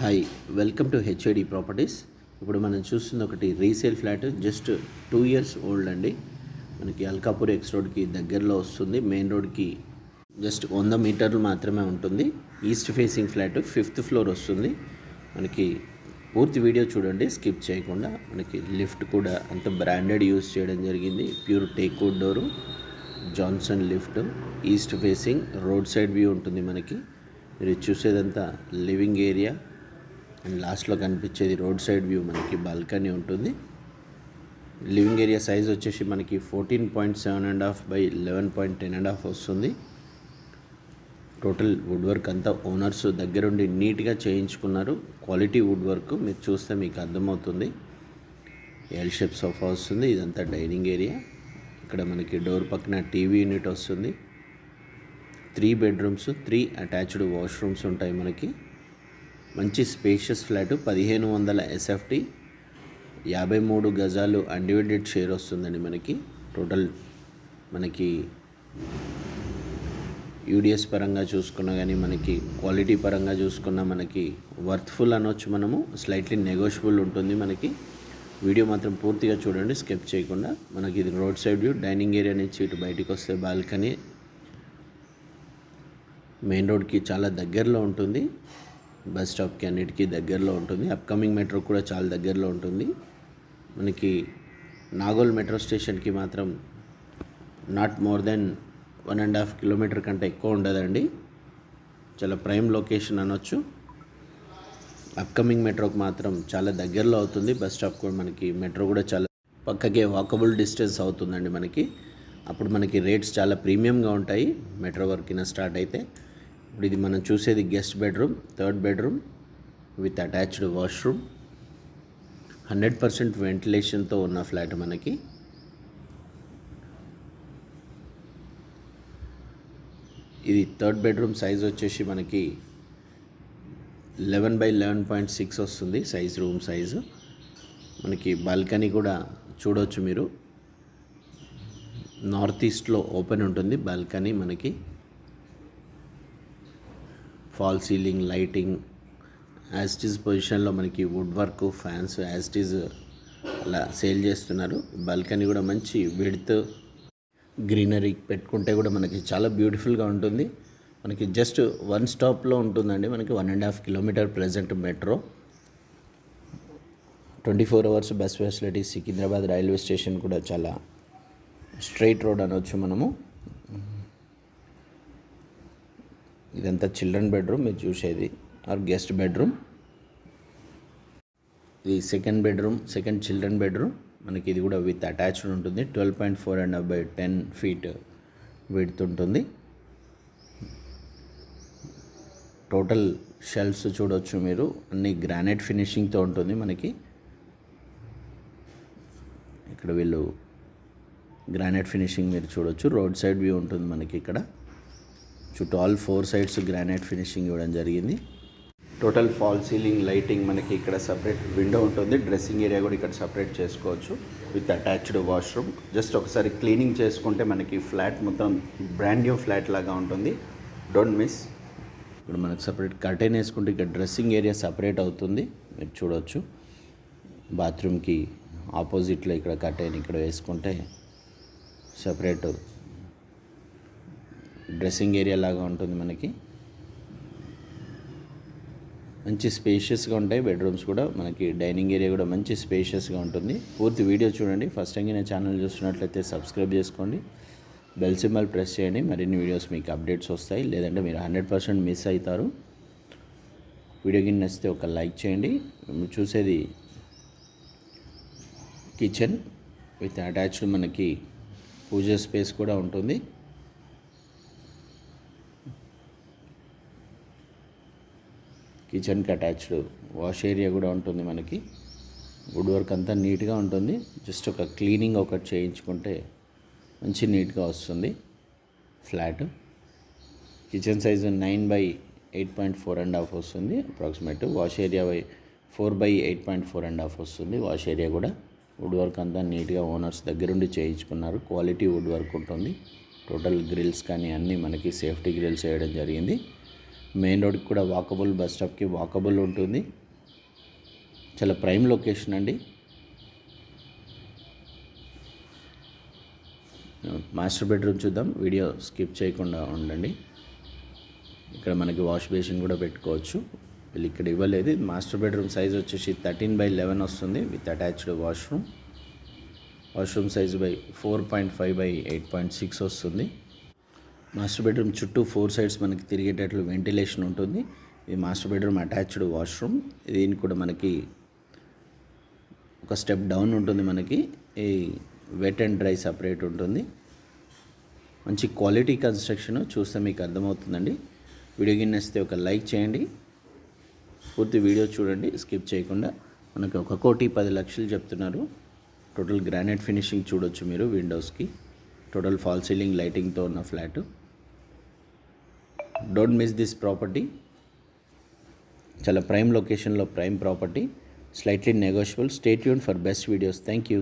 Hi, welcome to HID properties. ఇప్పుడు మనం చూస్తున్న ఒకటి resale flat, just 2 years old అండి. మనకి అల్కాపూర్ ఎక్స్ రోడ్కి దగ్గరలో వస్తుంది. మెయిన్ రోడ్కి జస్ట్ 100 మీటర్లు మాత్రమే ఉంటుంది. East facing flat, 5th floor వస్తుంది. మనకి పూర్తి వీడియో చూడండి, స్కిప్ చేయకుండా. మనకి లిఫ్ట్ కూడా అంత బ్రాండెడ్ యూస్ చేయడం జరిగింది. Pure teakwood door, Johnson lift, east facing, road side view ఉంటుంది. మనకి మీరు చూసేదంతా లివింగ్ ఏరియా అండ్ లాస్ట్లో కనిపించేది రోడ్ సైడ్ వ్యూ. మనకి బాల్కనీ ఉంటుంది. లివింగ్ ఏరియా సైజ్ వచ్చేసి మనకి 14.7.5 by 11.10.5 వస్తుంది. టోటల్ వుడ్ వర్క్ అంతా ఓనర్స్ దగ్గరుండి నీట్గా చేయించుకున్నారు. క్వాలిటీ వుడ్ వర్క్ మీరు చూస్తే మీకు అర్థమవుతుంది. ఎల్ షేప్ సోఫా వస్తుంది. ఇదంతా డైనింగ్ ఏరియా. ఇక్కడ మనకి డోర్ పక్కన టీవీ యూనిట్ వస్తుంది. 3 bedrooms, 3 అటాచ్డ్ వాష్రూమ్స్ ఉంటాయి. మనకి మంచి స్పేషియస్ ఫ్లాట్, 1500 SFT, 53 గజాలు అన్డివైడెడ్ షేర్ వస్తుందండి. మనకి టోటల్ మనకి యూడిఎస్ పరంగా చూసుకున్నా కానీ, మనకి క్వాలిటీ పరంగా చూసుకున్నా మనకి వర్త్ఫుల్ అనొచ్చు. మనము స్లైట్లీ నెగోషియబుల్ ఉంటుంది. మనకి వీడియో మాత్రం పూర్తిగా చూడండి, స్కిప్ చేయకుండా. మనకి ఇది road side view. Dining area నుంచి ఇటు బయటికి వస్తే బాల్కనీ మెయిన్ రోడ్కి చాలా దగ్గరలో ఉంటుంది. బస్ స్టాప్కి అన్నిటికీ దగ్గరలో ఉంటుంది. అప్కమింగ్ మెట్రో కూడా చాలా దగ్గరలో ఉంటుంది. మనకి నాగోల్ మెట్రో స్టేషన్కి మాత్రం నాట్ మోర్ దెన్ 1.5 kilometer కంటే ఎక్కువ ఉండదండి. చాలా ప్రైమ్ లొకేషన్ అనొచ్చు. అప్కమింగ్ మెట్రోకి మాత్రం చాలా దగ్గరలో అవుతుంది. బస్ స్టాప్ కూడా మనకి మెట్రో కూడా చాలా పక్కకే వాకబుల్ డిస్టెన్స్ అవుతుందండి. మనకి అప్పుడు మనకి రేట్స్ చాలా ప్రీమియంగా ఉంటాయి మెట్రో వర్క్ స్టార్ట్ అయితే. ఇప్పుడు ఇది మనం చూసేది guest bedroom, 3rd bedroom with attached washroom. 100% వెంటిలేషన్తో ఉన్న ఫ్లాట్. మనకి ఇది 3rd bedroom సైజ్ వచ్చేసి మనకి 11 by 11.6 వస్తుంది సైజ్, రూమ్ సైజు. మనకి బాల్కనీ కూడా చూడవచ్చు మీరు. నార్త్ ఈస్ట్లో ఓపెన్ ఉంటుంది బాల్కనీ. మనకి fall ceiling, lighting as it is పొజిషన్లో మనకి wood work, fans as it is అలా సేల్ చేస్తున్నారు. బాల్కనీ కూడా మంచి విడ్త్, గ్రీనరీ పెట్టుకుంటే కూడా మనకి చాలా బ్యూటిఫుల్గా ఉంటుంది. మనకి జస్ట్ 1 stopలో ఉంటుందండి. మనకి 1.5 kilometer present metro, 24 hours bus facility. Secunderabad railway station కూడా చాలా స్ట్రైట్ రోడ్ అనొచ్చు మనము. ఇదంతా చిల్డ్రన్ బెడ్రూమ్ మీరు చూసేది, ఆర్ గెస్ట్ బెడ్రూమ్. ఇది సెకండ్ చిల్డ్రన్ బెడ్రూమ్. మనకి ఇది కూడా విత్ అటాచ్డ్ ఉంటుంది. 12.4.5 by 10 feet విడ్త్ ఉంటుంది. టోటల్ షెల్ఫ్స్ చూడవచ్చు మీరు, అన్ని గ్రానైట్ ఫినిషింగ్తో ఉంటుంది. మనకి ఇక్కడ వీళ్ళు గ్రానైట్ ఫినిషింగ్ మీరు చూడవచ్చు. రోడ్ సైడ్ వ్యూ ఉంటుంది మనకి. ఇక్కడ చుట్టూ ఆల్ 4 sides గ్రానైట్ ఫినిషింగ్ ఇవ్వడం జరిగింది. Total fall ceiling, lighting. మనకి ఇక్కడ సపరేట్ విండో ఉంటుంది. డ్రెస్సింగ్ ఏరియా కూడా ఇక్కడ సపరేట్ చేసుకోవచ్చు విత్ అటాచ్డ్ వాష్రూమ్. జస్ట్ ఒకసారి క్లీనింగ్ చేసుకుంటే మనకి ఫ్లాట్ మొత్తం బ్రాండ్ న్యూ ఫ్లాట్ లాగా ఉంటుంది. Don't miss. ఇప్పుడు మనకు సపరేట్ కర్టెన్ వేసుకుంటే ఇక్కడ డ్రెస్సింగ్ ఏరియా సపరేట్ అవుతుంది. మీరు చూడవచ్చు. బాత్రూమ్కి ఆపోజిట్లో ఇక్కడ కర్టెన్ ఇక్కడ వేసుకుంటే సపరేట్ డ్రెస్సింగ్ ఏరియా లాగా ఉంటుంది. మనకి మంచి స్పేషియస్గా ఉంటాయి బెడ్రూమ్స్ కూడా. మనకి డైనింగ్ ఏరియా కూడా మంచి స్పేషియస్గా ఉంటుంది. పూర్తి వీడియో చూడండి. ఫస్ట్ టైం నా ఛానల్ చూస్తున్నట్లయితే సబ్స్క్రైబ్ చేసుకోండి, బెల్ సింబల్ ప్రెస్ చేయండి. మరిన్ని వీడియోస్ మీకు అప్డేట్స్ వస్తాయి. లేదంటే మీరు 100% మిస్ అవుతారు. వీడియో కింద నచ్చితే ఒక లైక్ చేయండి. మీరు చూసేది కిచెన్ విత్ అటాచ్డ్ మనకి పూజ స్పేస్ కూడా ఉంటుంది. కిచెన్కి అటాచ్డ్ వాష్ ఏరియా కూడా ఉంటుంది. మనకి వుడ్ వర్క్ అంతా నీట్గా ఉంటుంది. జస్ట్ ఒక క్లీనింగ్ ఒకటి చేయించుకుంటే మంచి నీట్గా వస్తుంది ఫ్లాట్. కిచెన్ సైజు 9 by 8.4.5 వస్తుంది అప్రాక్సిమేట్. వాష్ ఏరియా 4 by 8.4.5 వస్తుంది. వాష్ ఏరియా కూడా వుడ్ వర్క్ అంతా నీట్గా ఓనర్స్ దగ్గరుండి చేయించుకున్నారు. క్వాలిటీ వుడ్ వర్క్ ఉంటుంది. టోటల్ గ్రిల్స్ కానీ అన్నీ మనకి సేఫ్టీ గ్రిల్స్ వేయడం జరిగింది. మెయిన్ రోడ్కి కూడా వాకబుల్, బస్ స్టాప్కి వాకబుల్ ఉంటుంది. చాలా ప్రైమ్ లొకేషన్ అండి. మాస్టర్ బెడ్రూమ్ చూద్దాం, వీడియో స్కిప్ చేయకుండా ఉండండి. ఇక్కడ మనకి వాష్ బేసిన్ కూడా పెట్టుకోవచ్చు. వీళ్ళు ఇక్కడ ఇవ్వలేదు. మాస్టర్ బెడ్రూమ్ సైజ్ వచ్చేసి 13/11 వస్తుంది విత్ అటాచ్డ్ వాష్రూమ్ సైజ్ 4.5/8.6 వస్తుంది. మాస్టర్ బెడ్రూమ్ చుట్టూ 4 సైడ్స్ మనకి తిరిగేటట్లు వెంటిలేషన్ ఉంటుంది. ఇది మాస్టర్ బెడ్రూమ్ అటాచ్డ్ వాష్రూమ్. దీనికి కూడా మనకి ఒక స్టెప్ డౌన్ ఉంటుంది. మనకి ఈ వెట్ అండ్ డ్రై సపరేట్ ఉంటుంది. మంచి క్వాలిటీ కన్స్ట్రక్షన్, చూస్తే మీకు అర్థమవుతుందండి. వీడియో గిన్నెస్తే ఒక లైక్ చేయండి, పూర్తి వీడియో చూడండి స్కిప్ చేయకుండా. మనకు 1,10,00,000 చెప్తున్నారు. టోటల్ గ్రానైట్ ఫినిషింగ్ చూడొచ్చు మీరు విండోస్కి. టోటల్ ఫాల్ సీలింగ్ లైటింగ్తో ఉన్న flat. Don't miss this property. చాలా ప్రైమ్ లొకేషన్లో prime property. Slightly negotiable. Stay tune for best videos. Thank you.